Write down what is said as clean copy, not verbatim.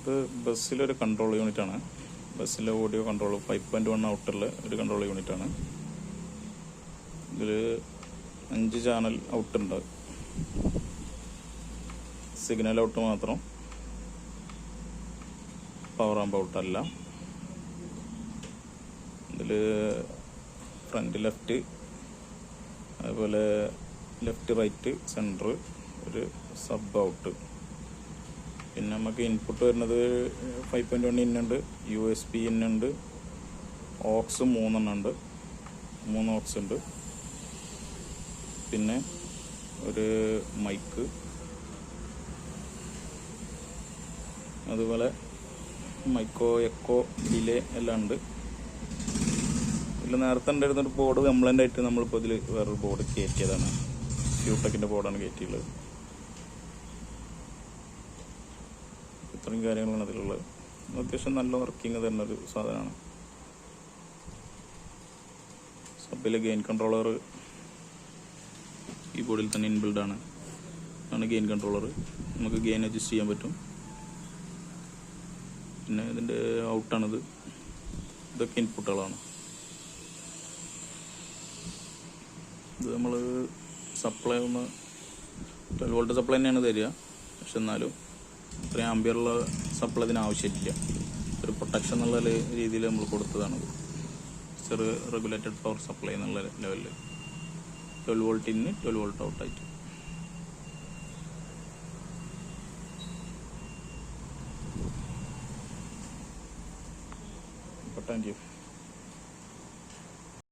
ഇത് ബസ്സിലൊരു കൺട്രോൾ യൂണിറ്റാണ്. ബസ്സിലെ ഓഡിയോ കൺട്രോൾ 5.1 ഔട്ടറിലെ ഒരു കൺട്രോൾ യൂണിറ്റാണ്. ഇതിൽ 5 ചാനൽ ഔട്ടുണ്ട്. സിഗ്നൽ ഔട്ട് മാത്രം, പവർ ആംപ് ഔട്ടല്ല. ഇതിൽ ഫ്രണ്ട് ലെഫ്റ്റ്, അതുപോലെ ലെഫ്റ്റ് റൈറ്റ് സെൻറ്റർ, ഒരു സബ് ഔട്ട്. പിന്നെ നമുക്ക് ഇൻപുട്ട് വരുന്നത് 5.1 ഇന്നുണ്ട്, USB ഇന്നുണ്ട്, ഓക്സ് 3 ഉണ്ട്, 3 ഓക്സ് ഉണ്ട്. പിന്നെ ഒരു മൈക്ക്, അതുപോലെ മൈക്കോ എക്കോ ഡിലേ എല്ലാം ഉണ്ട്. ഇതിൽ നേരത്തെ ഉണ്ടായിരുന്നൊരു ബോർഡ് കംപ്ലൈൻ്റ് ആയിട്ട് നമ്മളിപ്പോൾ ഇതിൽ വേറൊരു ബോർഡ് കയറ്റിയതാണ്. ക്യൂടെക്കിൻ്റെ ബോർഡാണ് കയറ്റിയുള്ളത്. ഇത്രയും കാര്യങ്ങളാണ് അതിലുള്ളത്. അത്യാവശ്യം നല്ല വർക്കിംഗ് തരുന്നൊരു സാധനമാണ്. സബിലെ ഗെയിൻ കൺട്രോളർ ഈ ബോർഡിൽ തന്നെ ഇൻബിൽഡാണ്. ആണ് ഗെയിൻ കൺട്രോളർ. നമുക്ക് ഗെയിൻ അഡ്ജസ്റ്റ് ചെയ്യാൻ പറ്റും. പിന്നെ ഇതിൻ്റെ ഔട്ടാണിത്. ഇതൊക്കെ ഇൻപുട്ടുകളാണ്. ഇത് നമ്മൾ സപ്ലൈ 12 വോൾട്ട് സപ്ലൈ തന്നെയാണ് തരിക. പക്ഷെ എന്നാലും ഇത്രയും ആംബിയറുള്ള സപ്ലൈ ഇതിന് ആവശ്യമില്ല. ഒരു പ്രൊട്ടക്ഷൻ എന്നുള്ള രീതിയിൽ നമ്മൾ കൊടുത്തതാണത്. ചെറിയ റെഗുലേറ്റഡ് പവർ സപ്ലൈ എന്നുള്ള ലെവലിൽ 12 വോൾട്ട് ഇന്ന് 12 വോൾട്ട് ഔട്ടായിട്ട്. Thank you.